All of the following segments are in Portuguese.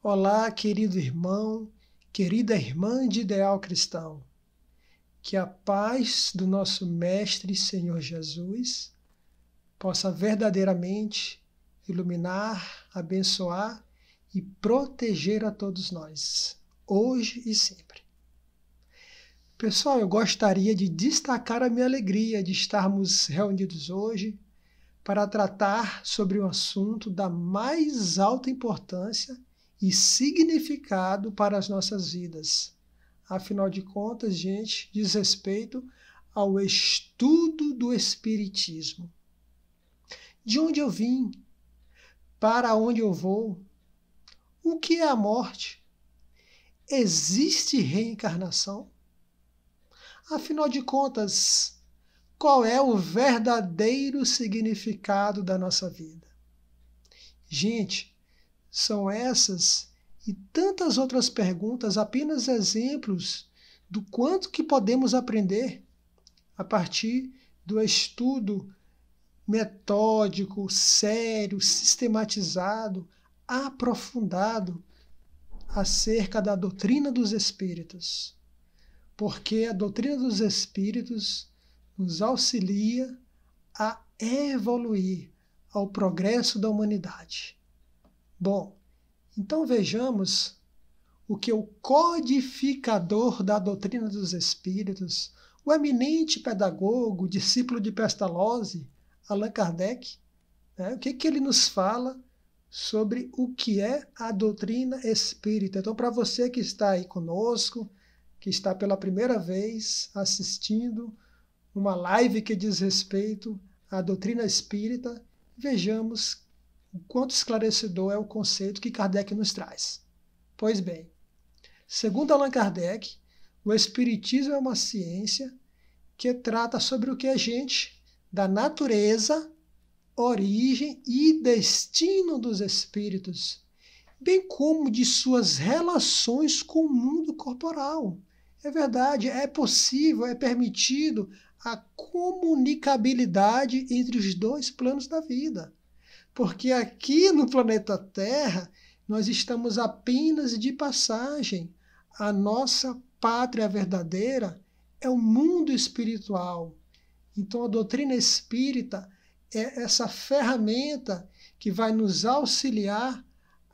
Olá, querido irmão, querida irmã de ideal cristão. Que a paz do nosso Mestre Senhor Jesus possa verdadeiramente iluminar, abençoar e proteger a todos nós, hoje e sempre. Pessoal, eu gostaria de destacar a minha alegria de estarmos reunidos hoje para tratar sobre um assunto da mais alta importância e significado para as nossas vidas. Afinal de contas, gente, diz respeito ao estudo do Espiritismo. De onde eu vim? Para onde eu vou? O que é a morte? Existe reencarnação? Afinal de contas, qual é o verdadeiro significado da nossa vida? Gente, são essas e tantas outras perguntas apenas exemplos do quanto que podemos aprender a partir do estudo metódico, sério, sistematizado, aprofundado acerca da doutrina dos espíritos. Porque a doutrina dos espíritos nos auxilia a evoluir ao progresso da humanidade. Bom, então vejamos o que o codificador da doutrina dos espíritos, o eminente pedagogo, discípulo de Pestalozzi, Allan Kardec, o que ele nos fala sobre o que é a doutrina espírita. Então, para você que está aí conosco, que está pela primeira vez assistindo uma live que diz respeito à doutrina espírita, vejamos o quanto esclarecedor é o conceito que Kardec nos traz. Pois bem, segundo Allan Kardec, o Espiritismo é uma ciência que trata sobre o que a gente, da natureza, origem e destino dos espíritos, bem como de suas relações com o mundo corporal. É verdade, é possível, é permitido a comunicabilidade entre os dois planos da vida. Porque aqui no planeta Terra, nós estamos apenas de passagem. A nossa pátria verdadeira é o mundo espiritual. Então, a doutrina espírita é essa ferramenta que vai nos auxiliar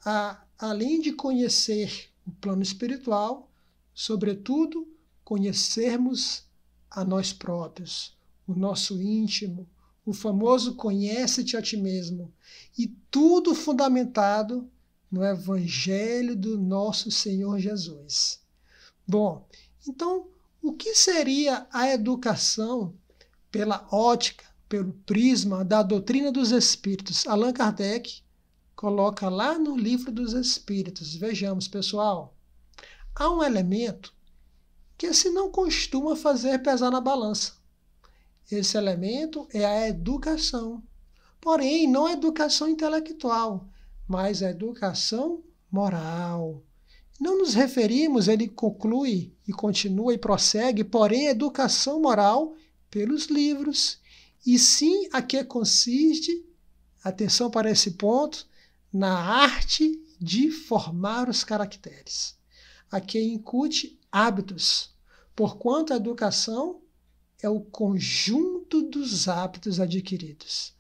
a, além de conhecer o plano espiritual, sobretudo, conhecermos a nós próprios, o nosso íntimo, o famoso conhece-te a ti mesmo, e tudo fundamentado no Evangelho do nosso Senhor Jesus. Bom, então, o que seria a educação pela ótica, pelo prisma da doutrina dos Espíritos? Allan Kardec coloca lá no Livro dos Espíritos. Vejamos, pessoal. Há um elemento que se não costuma fazer pesar na balança. Esse elemento é a educação. Porém, não a educação intelectual, mas a educação moral. Não nos referimos, ele conclui e continua e prossegue, porém, a educação moral pelos livros, e sim a que consiste, atenção para esse ponto, na arte de formar os caracteres. A que incute hábitos, porquanto a educação é o conjunto dos hábitos adquiridos.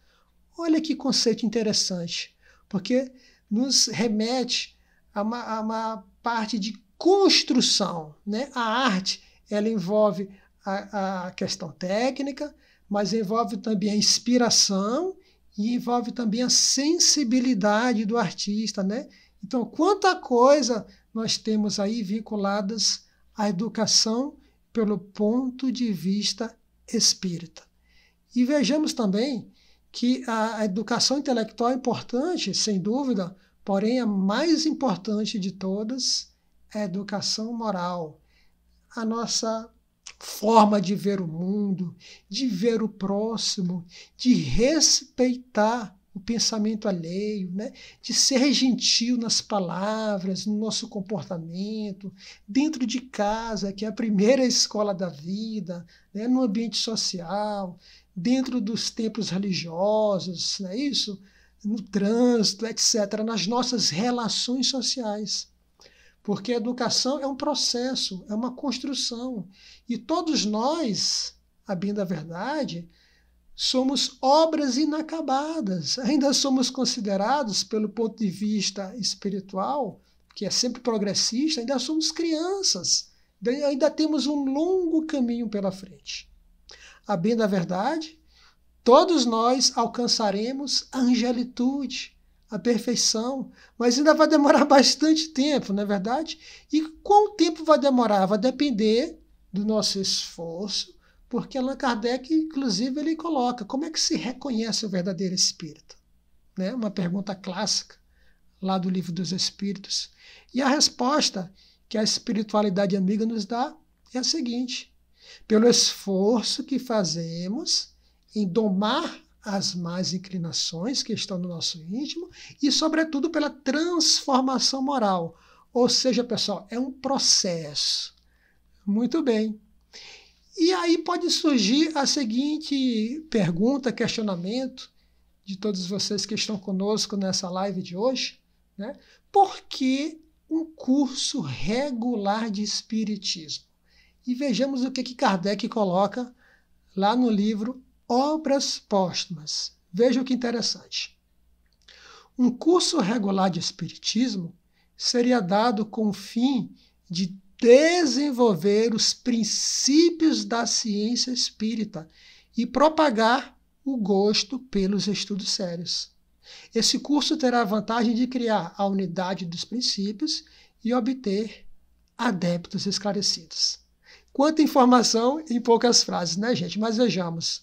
Olha que conceito interessante, porque nos remete a uma parte de construção, né? A arte, ela envolve a questão técnica, mas envolve também a inspiração e envolve também a sensibilidade do artista, né? Então, quanta coisa nós temos aí vinculadas à educação pelo ponto de vista espírita. E vejamos também que a educação intelectual é importante, sem dúvida, porém a mais importante de todas é a educação moral. A nossa forma de ver o mundo, de ver o próximo, de respeitar o pensamento alheio, né? De ser gentil nas palavras, no nosso comportamento, dentro de casa, que é a primeira escola da vida, né? No ambiente social, dentro dos templos religiosos, não é isso? no trânsito, etc., nas nossas relações sociais. Porque a educação é um processo, é uma construção. E todos nós, a bem da verdade, somos obras inacabadas. Ainda somos considerados, pelo ponto de vista espiritual, que é sempre progressista, ainda somos crianças. Ainda temos um longo caminho pela frente. A bem da verdade, todos nós alcançaremos a angelitude, a perfeição, mas ainda vai demorar bastante tempo, não é verdade? E qual tempo vai demorar? Vai depender do nosso esforço, porque Allan Kardec, inclusive, ele coloca como é que se reconhece o verdadeiro espírito? Né? Uma pergunta clássica lá do Livro dos Espíritos. E a resposta que a espiritualidade amiga nos dá é a seguinte: pelo esforço que fazemos em domar as más inclinações que estão no nosso íntimo e, sobretudo, pela transformação moral. Ou seja, pessoal, é um processo. Muito bem. E aí pode surgir a seguinte pergunta, questionamento de todos vocês que estão conosco nessa live de hoje, né? Por que um curso regular de espiritismo? E vejamos o que Kardec coloca lá no livro Obras Póstumas. Veja que interessante. Um curso regular de espiritismo seria dado com o fim de desenvolver os princípios da ciência espírita e propagar o gosto pelos estudos sérios. Esse curso terá a vantagem de criar a unidade dos princípios e obter adeptos esclarecidos. Quanta informação em poucas frases, né, gente? Mas vejamos.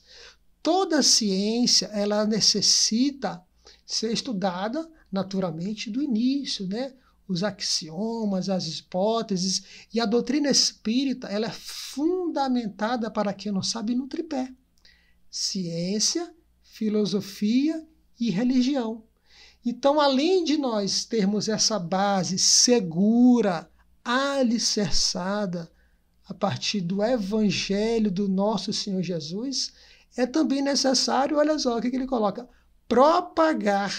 Toda ciência ela necessita ser estudada naturalmente do início, né? Os axiomas, as hipóteses, e a doutrina espírita ela é fundamentada, para quem não sabe, no tripé: ciência, filosofia e religião. Então, além de nós termos essa base segura, alicerçada, a partir do Evangelho do nosso Senhor Jesus, é também necessário, olha só o que ele coloca, propagar,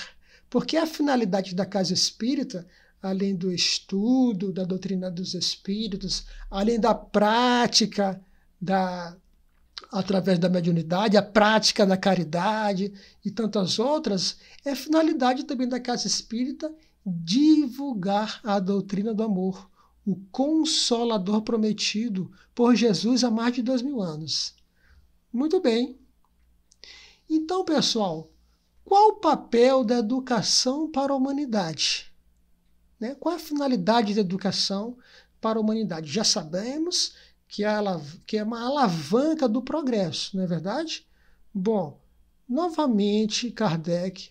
porque a finalidade da casa espírita, além do estudo da doutrina dos espíritos, além da prática através da mediunidade, a prática da caridade e tantas outras, é finalidade também da casa espírita divulgar a doutrina do amor, o Consolador prometido por Jesus há mais de 2000 anos. Muito bem. Então, pessoal, qual o papel da educação para a humanidade? Né? Qual a finalidade da educação para a humanidade? Já sabemos que é uma alavanca do progresso, não é verdade? Bom, novamente, Kardec,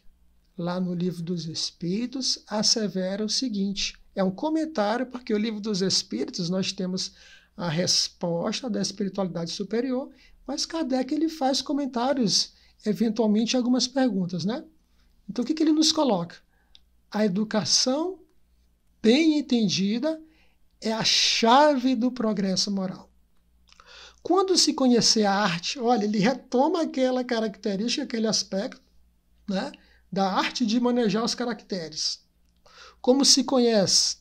lá no Livro dos Espíritos, assevera o seguinte, é um comentário, porque o Livro dos Espíritos nós temos a resposta da espiritualidade superior, mas Kardec ele faz comentários, eventualmente algumas perguntas, né? Então o que ele nos coloca? A educação bem entendida é a chave do progresso moral. Quando se conhecer a arte, olha, ele retoma aquela característica, aquele aspecto, né, da arte de manejar os caracteres. Como se conhece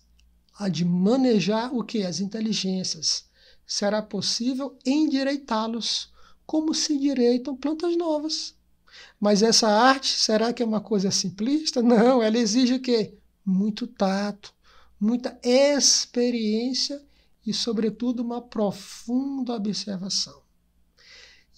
a de manejar o que? As inteligências. Será possível endireitá-los, como se endireitam plantas novas. Mas essa arte, será que é uma coisa simplista? Não, ela exige o quê? Muito tato, muita experiência e, sobretudo, uma profunda observação.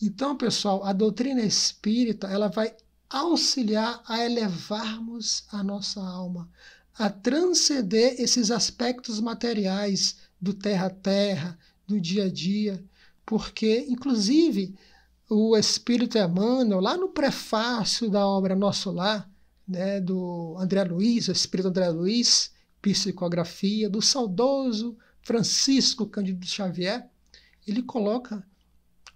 Então, pessoal, a doutrina espírita ela vai auxiliar a elevarmos a nossa alma, a transcender esses aspectos materiais do terra a terra, do dia a dia, porque, inclusive, o Espírito Emmanuel, lá no prefácio da obra Nosso Lar, né, do André Luiz, o Espírito André Luiz, Psicografia, do saudoso Francisco Cândido Xavier, ele coloca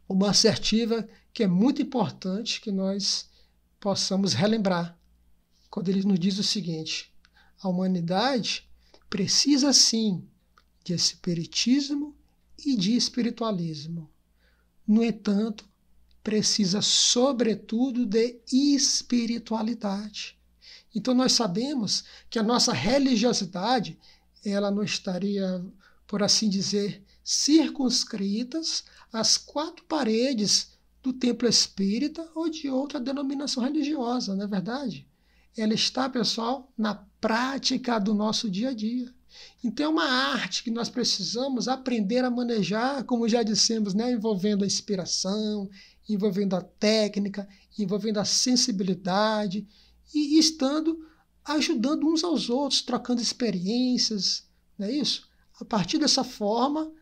uma assertiva que é muito importante que nós possamos relembrar, quando ele nos diz o seguinte: a humanidade precisa sim de espiritismo e de espiritualismo. No entanto, precisa sobretudo de espiritualidade. Então nós sabemos que a nossa religiosidade, ela não estaria, por assim dizer, circunscritas às quatro paredes do templo espírita ou de outra denominação religiosa, não é verdade? Ela está, pessoal, na prática do nosso dia a dia. Então é uma arte que nós precisamos aprender a manejar, como já dissemos, né? Envolvendo a inspiração, envolvendo a técnica, envolvendo a sensibilidade e estando ajudando uns aos outros, trocando experiências, não é isso? A partir dessa forma,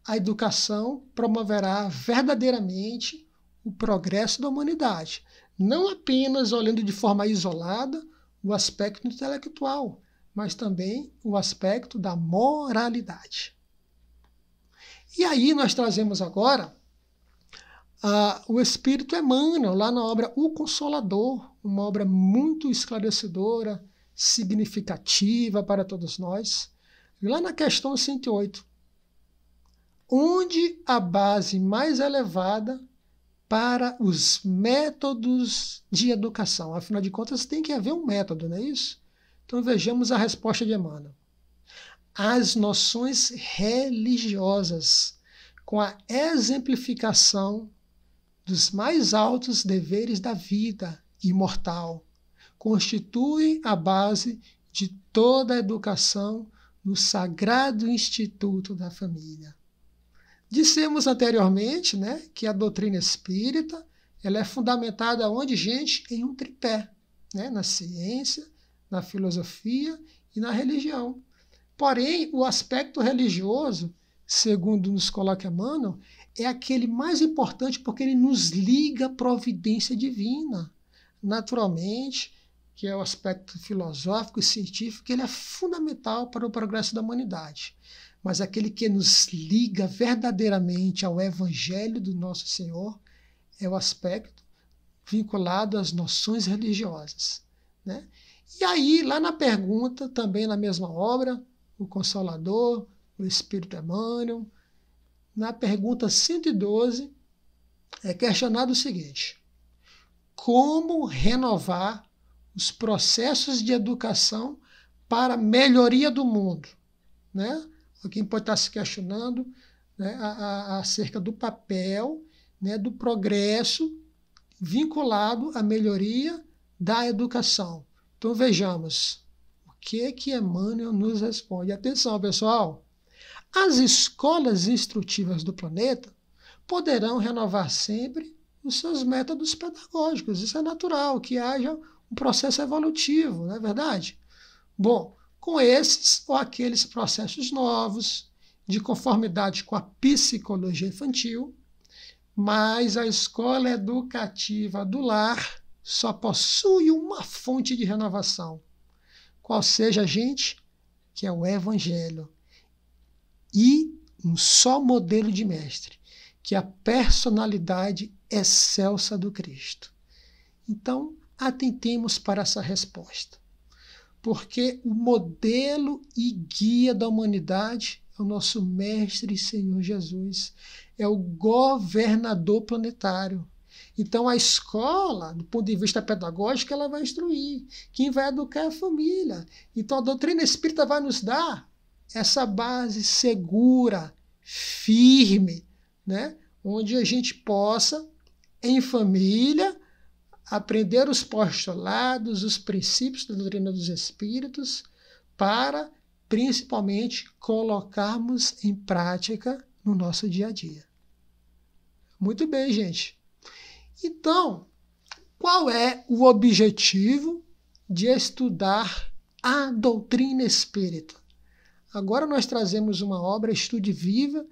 a educação promoverá verdadeiramente o progresso da humanidade, não apenas olhando de forma isolada o aspecto intelectual, mas também o aspecto da moralidade. E aí nós trazemos agora o Espírito Emmanuel, lá na obra O Consolador, uma obra muito esclarecedora, significativa para todos nós, lá na questão 108, onde a base mais elevada para os métodos de educação. Afinal de contas, tem que haver um método, não é isso? Então vejamos a resposta de Emmanuel. As noções religiosas, com a exemplificação dos mais altos deveres da vida imortal, constituem a base de toda a educação no sagrado instituto da família. Dissemos anteriormente, né, que a doutrina espírita ela é fundamentada onde, gente? Em um tripé, né, na ciência, na filosofia e na religião. Porém, o aspecto religioso, segundo nos coloca Emmanuel, é aquele mais importante porque ele nos liga à providência divina. Naturalmente, que é o aspecto filosófico e científico, ele é fundamental para o progresso da humanidade. Mas aquele que nos liga verdadeiramente ao Evangelho do nosso Senhor é o aspecto vinculado às noções religiosas, né? E aí, lá na pergunta, também na mesma obra, O Consolador, o Espírito Emmanuel, na pergunta 112, é questionado o seguinte: como renovar os processos de educação para a melhoria do mundo, né? Alguém pode estar se questionando, né, acerca do papel, né, do progresso vinculado à melhoria da educação. Então vejamos o que Emmanuel nos responde. Atenção, pessoal! As escolas instrutivas do planeta poderão renovar sempre os seus métodos pedagógicos. Isso é natural, que haja um processo evolutivo, não é verdade? Bom, com esses ou aqueles processos novos, de conformidade com a psicologia infantil, mas a escola educativa do lar só possui uma fonte de renovação. Qual seja, gente? Que é o Evangelho. E um só modelo de mestre, que é a personalidade excelsa do Cristo. Então, atentemos para essa resposta. Porque o modelo e guia da humanidade é o nosso Mestre e Senhor Jesus, é o governador planetário. Então a escola, do ponto de vista pedagógico, ela vai instruir. Quem vai educar é a família. Então a doutrina espírita vai nos dar essa base segura, firme, né? Onde a gente possa, em família, aprender os postulados, os princípios da doutrina dos espíritos, para, principalmente, colocarmos em prática no nosso dia a dia. Muito bem, gente. Então, qual é o objetivo de estudar a doutrina espírita? Agora nós trazemos uma obra, Estude Viva,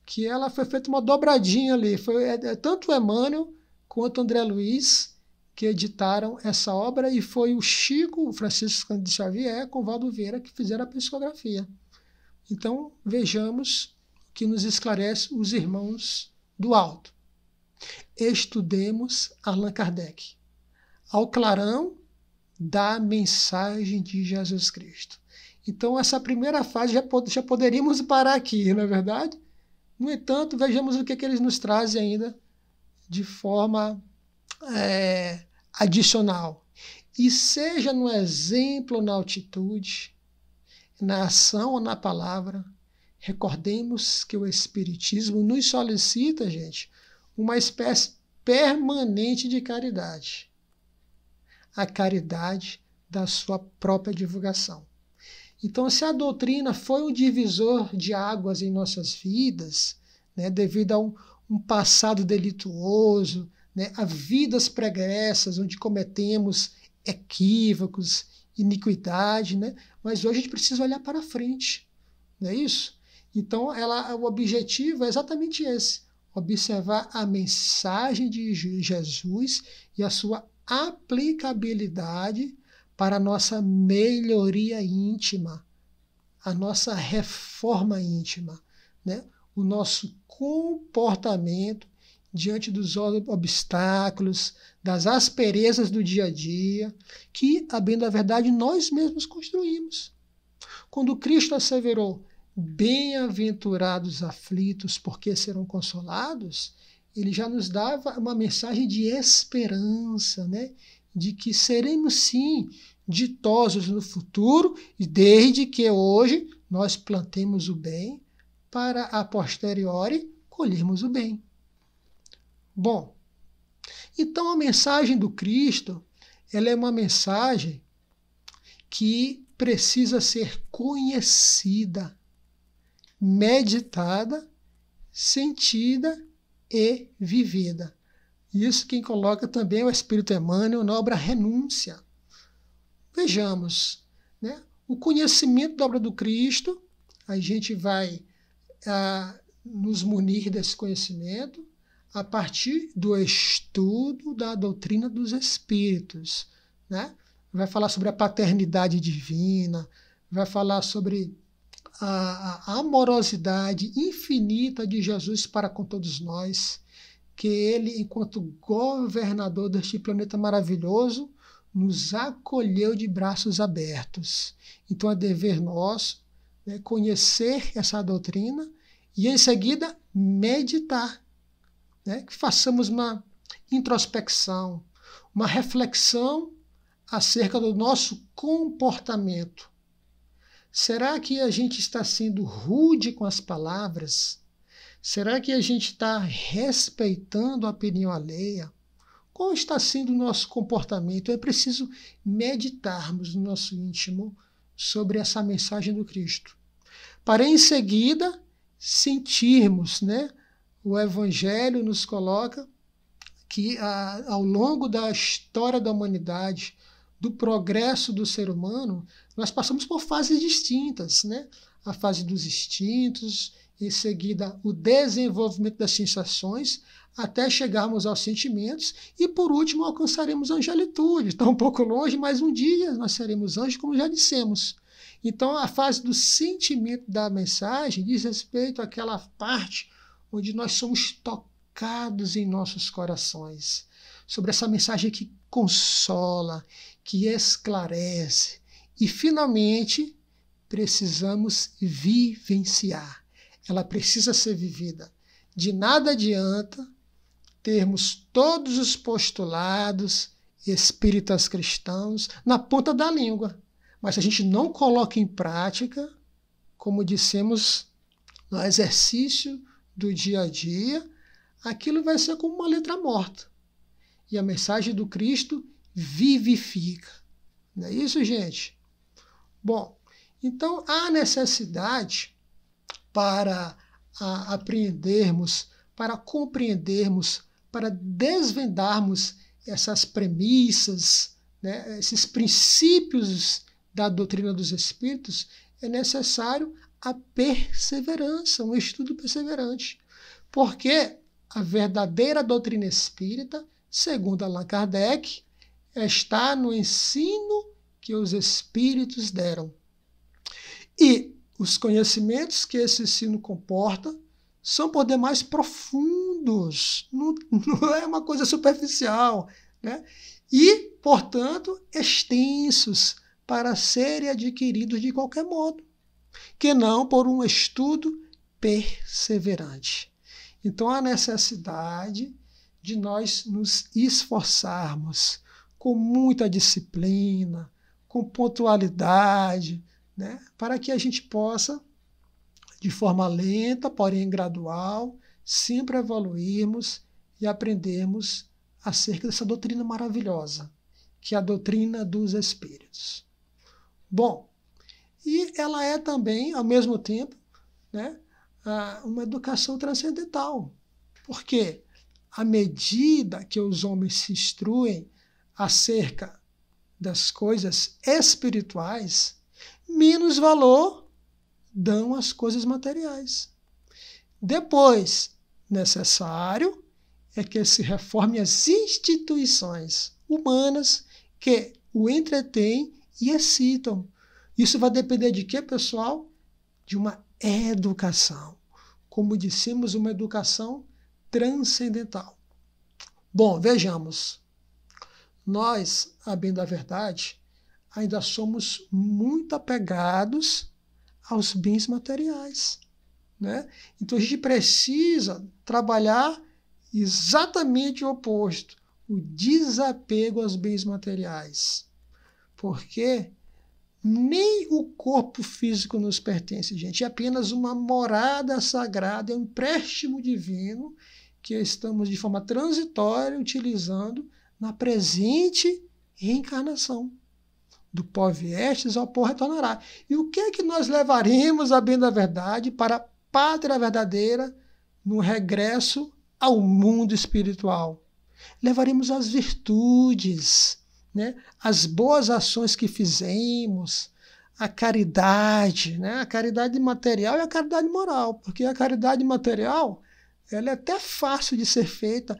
que ela foi feita uma dobradinha ali. Foi tanto Emmanuel quanto André Luiz que editaram essa obra, e foi o Chico, o Francisco Cândido Xavier, com o Valdo Vieira, que fizeram a psicografia. Então, vejamos o que nos esclarece os irmãos do alto. Estudemos Allan Kardec, ao clarão da mensagem de Jesus Cristo. Então, essa primeira fase já poderíamos parar aqui, não é verdade? No entanto, vejamos o que eles nos trazem ainda de forma adicional. e seja no exemplo ou na atitude, na ação ou na palavra, recordemos que o Espiritismo nos solicita, gente, uma espécie permanente de caridade. A caridade da sua própria divulgação. Então, se a doutrina foi um divisor de águas em nossas vidas, né, devido a um passado delituoso, né, a vidas pregressas onde cometemos equívocos, iniquidade, né, mas hoje a gente precisa olhar para frente, não é isso? Então, o objetivo é exatamente esse, observar a mensagem de Jesus e a sua aplicabilidade para a nossa melhoria íntima, a nossa reforma íntima, né? O nosso comportamento diante dos obstáculos, das asperezas do dia a dia, que, a bem da verdade, nós mesmos construímos. Quando Cristo asseverou, bem-aventurados aflitos, porque serão consolados, ele já nos dava uma mensagem de esperança, né? De que seremos sim ditosos no futuro, desde que hoje nós plantemos o bem para a posteriori colhermos o bem. Bom, então a mensagem do Cristo, ela é uma mensagem que precisa ser conhecida, meditada, sentida e vivida. Isso quem coloca também é o Espírito Emmanuel na obra Renúncia. Vejamos, né? O conhecimento da obra do Cristo, a gente vai nos munir desse conhecimento a partir do estudo da doutrina dos Espíritos, né? Vai falar sobre a paternidade divina, vai falar sobre a amorosidade infinita de Jesus para com todos nós, que ele, enquanto governador deste planeta maravilhoso, nos acolheu de braços abertos. Então é dever nosso, né, conhecer essa doutrina e, em seguida, meditar. Né, que façamos uma introspecção, uma reflexão acerca do nosso comportamento. Será que a gente está sendo rude com as palavras? Será que a gente está respeitando a opinião alheia? Qual está sendo o nosso comportamento? É preciso meditarmos no nosso íntimo sobre essa mensagem do Cristo, para em seguida sentirmos, né? O Evangelho nos coloca que ao longo da história da humanidade, do progresso do ser humano, nós passamos por fases distintas, né? A fase dos instintos, em seguida o desenvolvimento das sensações, até chegarmos aos sentimentos e, por último, alcançaremos a angelitude. Está um pouco longe, mas um dia nós seremos anjos, como já dissemos. Então, a fase do sentimento da mensagem diz respeito àquela parte onde nós somos tocados em nossos corações, sobre essa mensagem que consola, que esclarece. E, finalmente, precisamos vivenciar. Ela precisa ser vivida. De nada adianta termos todos os postulados espíritas cristãos na ponta da língua, mas se a gente não coloca em prática, como dissemos no exercício do dia a dia, aquilo vai ser como uma letra morta. E a mensagem do Cristo vivifica. Não é isso, gente? Bom, então há necessidade para apreendermos, para compreendermos, para desvendarmos essas premissas, né, esses princípios da doutrina dos Espíritos, é necessário a perseverança, um estudo perseverante. Porque a verdadeira doutrina espírita, segundo Allan Kardec, está no ensino que os Espíritos deram. E os conhecimentos que esse ensino comporta são por demais profundos, não é uma coisa superficial, né? E, portanto, extensos para serem adquiridos de qualquer modo, que não por um estudo perseverante. Então, há necessidade de nós nos esforçarmos, com muita disciplina, com pontualidade, né? Para que a gente possa, de forma lenta, porém gradual, sempre evoluirmos e aprendermos acerca dessa doutrina maravilhosa, que é a doutrina dos Espíritos. Bom, e ela é também, ao mesmo tempo, né, uma educação transcendental. Por quê? À medida que os homens se instruem acerca das coisas espirituais, menos valor dão às coisas materiais. Depois, necessário é que se reforme as instituições humanas que o entretêm e excitam. Isso vai depender de quê, pessoal? De uma educação. Como dissemos, uma educação transcendental. Bom, vejamos. Nós, a bem da verdade, ainda somos muito apegados aos bens materiais, né? Então a gente precisa trabalhar exatamente o oposto, o desapego aos bens materiais. Porque nem o corpo físico nos pertence, gente. É apenas uma morada sagrada, é um empréstimo divino que estamos de forma transitória utilizando na presente reencarnação. Do pó viestes, ao pó retornará. E o que é que nós levaremos, a bem da verdade, para a pátria verdadeira no regresso ao mundo espiritual? Levaremos as virtudes, né? As boas ações que fizemos, a caridade, né? A caridade material e a caridade moral, porque a caridade material ela é até fácil de ser feita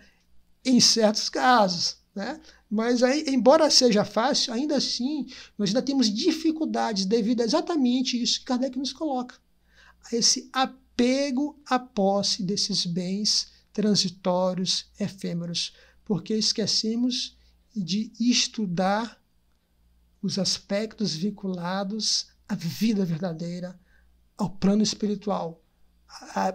em certos casos, né? Mas, aí, embora seja fácil, ainda assim, nós ainda temos dificuldades devido a exatamente isso que Kardec nos coloca. Esse apego à posse desses bens transitórios, efêmeros, porque esquecemos de estudar os aspectos vinculados à vida verdadeira, ao plano espiritual,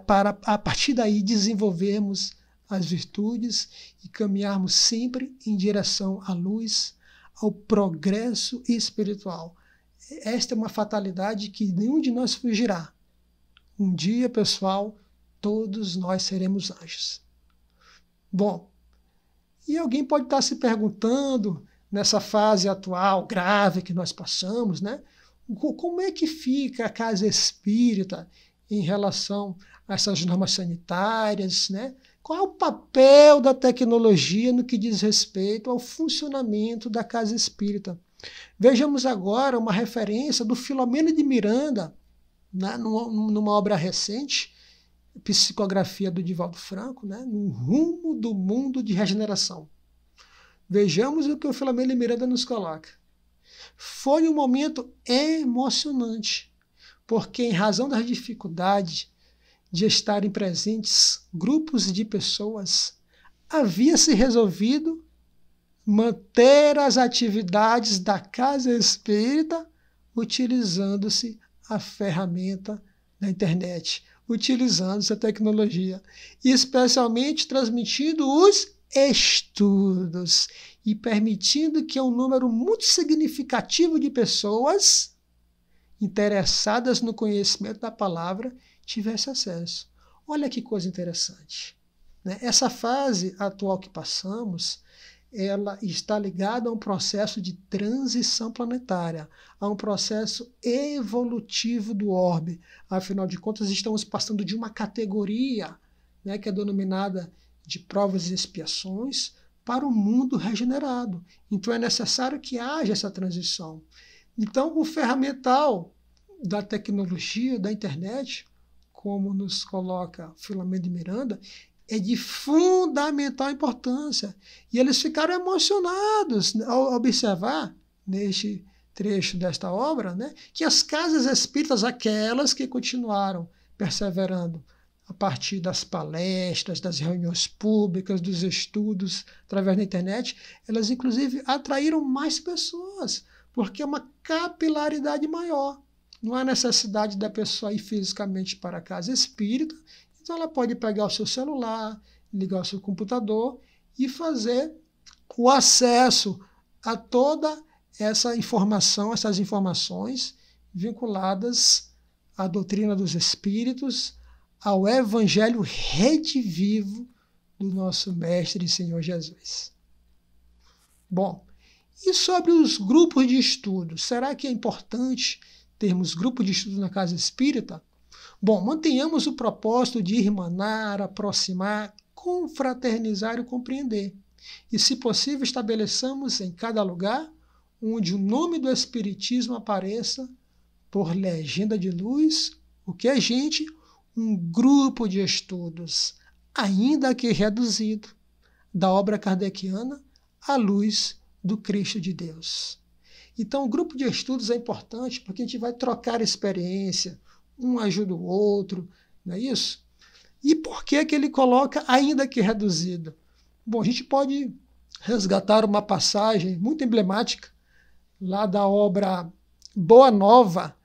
para, a partir daí, desenvolvermos as virtudes e caminharmos sempre em direção à luz, ao progresso espiritual. Esta é uma fatalidade que nenhum de nós fugirá. Um dia, pessoal, todos nós seremos anjos. Bom, e alguém pode estar se perguntando, nessa fase atual, grave que nós passamos, né? Como é que fica a casa espírita em relação a essas normas sanitárias, né? Qual é o papel da tecnologia no que diz respeito ao funcionamento da casa espírita? Vejamos agora uma referência do Filomeno de Miranda, né, numa obra recente, Psicografia do Divaldo Franco, né, no rumo do mundo de regeneração. Vejamos o que o Filomeno de Miranda nos coloca. Foi um momento emocionante, porque em razão das dificuldades de estarem presentes grupos de pessoas, havia-se resolvido manter as atividades da casa espírita utilizando-se a ferramenta da internet, utilizando-se a tecnologia, e especialmente transmitindo os estudos e permitindo que um número muito significativo de pessoas interessadas no conhecimento da palavra tivesse acesso. Olha que coisa interessante, né? Essa fase atual que passamos, ela está ligada a um processo de transição planetária, a um processo evolutivo do orbe. Afinal de contas, estamos passando de uma categoria, né, que é denominada de provas e expiações, para o mundo regenerado. Então é necessário que haja essa transição. Então o ferramental da tecnologia, da internet, como nos coloca Filomeno de Miranda, é de fundamental importância. E eles ficaram emocionados ao observar, neste trecho desta obra, né, que as casas espíritas, aquelas que continuaram perseverando a partir das palestras, das reuniões públicas, dos estudos através da internet, elas inclusive atraíram mais pessoas, porque é uma capilaridade maior. Não há necessidade da pessoa ir fisicamente para a casa espírita, então ela pode pegar o seu celular, ligar o seu computador e fazer o acesso a toda essa informação, essas informações vinculadas à doutrina dos Espíritos, ao Evangelho redivivo do nosso Mestre e Senhor Jesus. Bom, e sobre os grupos de estudo? Será que é importante termos grupo de estudo na casa espírita? Bom, mantenhamos o propósito de irmanar, aproximar, confraternizar e compreender. E, se possível, estabeleçamos em cada lugar onde o nome do Espiritismo apareça por legenda de luz, o que é, gente? Um grupo de estudos, ainda que reduzido, da obra kardeciana à luz do Cristo de Deus. Então, o grupo de estudos é importante porque a gente vai trocar experiência, um ajuda o outro, não é isso? E por que ele coloca ainda que reduzido? Bom, a gente pode resgatar uma passagem muito emblemática lá da obra Boa Nova,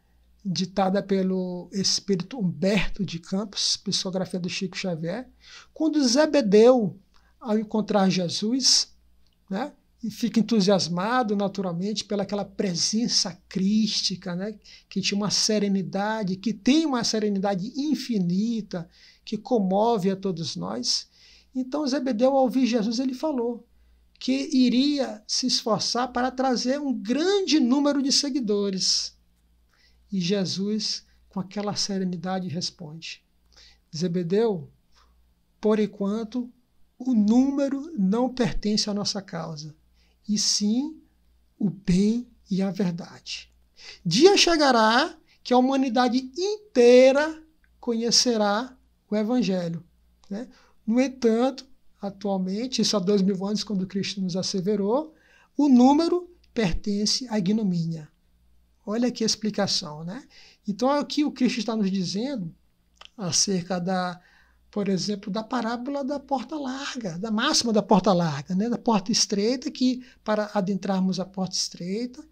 ditada pelo espírito Humberto de Campos, psicografia do Chico Xavier, quando Zebedeu, ao encontrar Jesus, né, e fica entusiasmado naturalmente pelaquela presença crística, né, que tinha uma serenidade, que tem uma serenidade infinita, que comove a todos nós. Então Zebedeu, ao ouvir Jesus, ele falou que iria se esforçar para trazer um grande número de seguidores. E Jesus, com aquela serenidade, responde: Zebedeu, por enquanto, o número não pertence à nossa causa, e sim o bem e a verdade. Dia chegará que a humanidade inteira conhecerá o Evangelho, né? No entanto, atualmente, isso há 2000 anos, quando Cristo nos asseverou, o número pertence à ignomínia. Olha aqui a explicação, né? Então, aqui o Cristo está nos dizendo acerca por exemplo, da parábola da porta larga, da máxima da porta larga, né? Da porta estreita, que para adentrarmos a porta estreita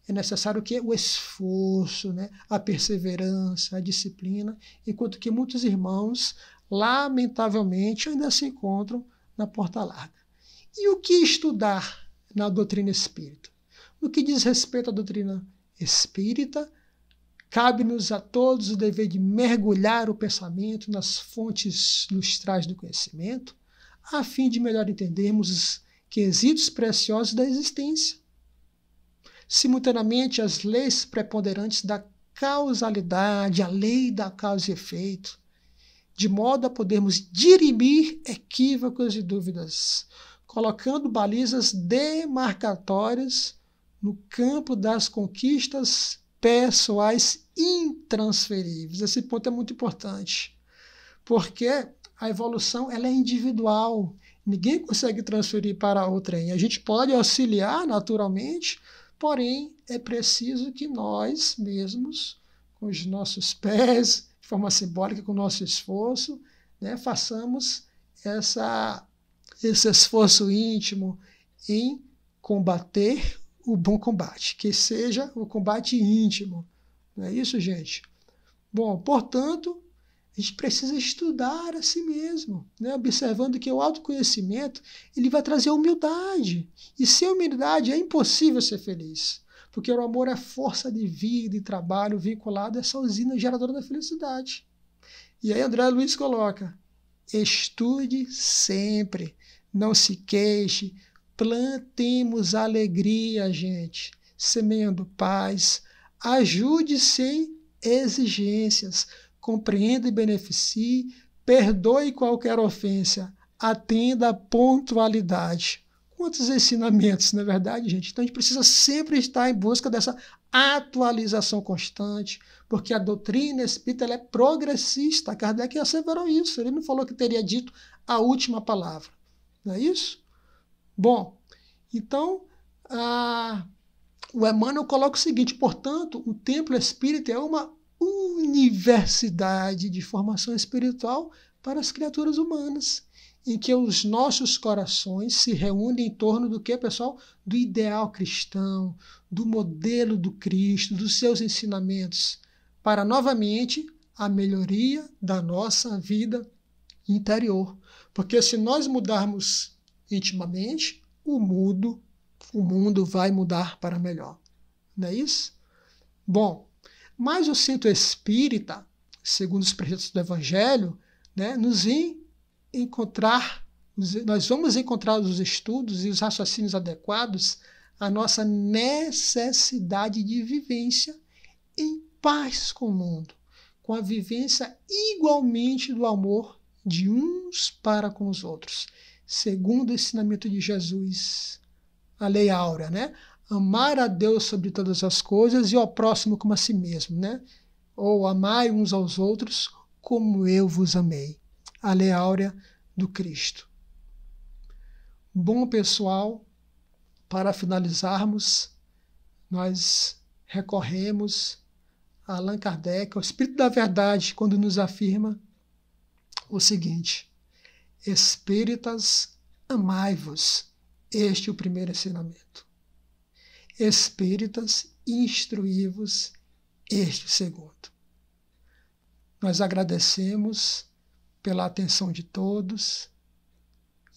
é necessário o quê? O esforço, né? A perseverança, a disciplina, enquanto que muitos irmãos, lamentavelmente, ainda se encontram na porta larga. E o que estudar na doutrina espírita? No que diz respeito à doutrina espírita, cabe-nos a todos o dever de mergulhar o pensamento nas fontes lustrais do conhecimento, a fim de melhor entendermos os quesitos preciosos da existência. Simultaneamente, as leis preponderantes da causalidade, a lei da causa e efeito, de modo a podermos dirimir equívocos e dúvidas, colocando balizas demarcatórias no campo das conquistas pessoais intransferíveis. Esse ponto é muito importante, porque a evolução ela é individual, ninguém consegue transferir para outrem. A gente pode auxiliar naturalmente, porém é preciso que nós mesmos, com os nossos pés, de forma simbólica, com o nosso esforço, né, façamos esse esforço íntimo em combater o bom combate, que seja o combate íntimo. Não é isso, gente? Bom, portanto, a gente precisa estudar a si mesmo, né? Observando que o autoconhecimento ele vai trazer humildade. E sem humildade é impossível ser feliz, porque o amor é força de vida e trabalho vinculado a essa usina geradora da felicidade. E aí André Luiz coloca: estude sempre, não se queixe, plantemos alegria, gente, semeando paz, ajude sem exigências, compreenda e beneficie, perdoe qualquer ofensa, atenda à pontualidade. Quantos ensinamentos, não é verdade, gente? Então a gente precisa sempre estar em busca dessa atualização constante, porque a doutrina espírita ela é progressista. Kardec asseverou isso, ele não falou que teria dito a última palavra, não é isso? Bom, então, o Emmanuel coloca o seguinte: portanto, o templo espírita é uma universidade de formação espiritual para as criaturas humanas, em que os nossos corações se reúnem em torno do que, pessoal? Do ideal cristão, do modelo do Cristo, dos seus ensinamentos, para, novamente, a melhoria da nossa vida interior. Porque se nós mudarmos intimamente, o mundo o mundo vai mudar para melhor. Não é isso? Bom, mas o centro espírita, segundo os preceitos do Evangelho, né, nós vamos encontrar os estudos e os raciocínios adequados à nossa necessidade de vivência em paz com o mundo, com a vivência igualmente do amor de uns para com os outros, segundo o ensinamento de Jesus, a lei áurea, né? Amar a Deus sobre todas as coisas e ao próximo como a si mesmo, né? Ou amai uns aos outros como eu vos amei. A lei áurea do Cristo. Bom, pessoal, para finalizarmos, nós recorremos a Allan Kardec, ao Espírito da Verdade, quando nos afirma o seguinte: Espíritas, amai-vos. Este é o primeiro ensinamento. Espíritas, instruí-vos. Este é o segundo. Nós agradecemos pela atenção de todos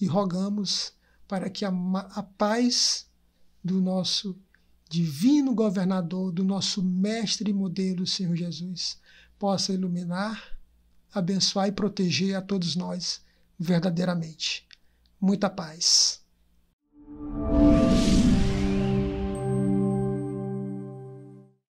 e rogamos para que a paz do nosso divino governador, do nosso mestre e modelo, Senhor Jesus, possa iluminar, abençoar e proteger a todos nós verdadeiramente. Muita paz.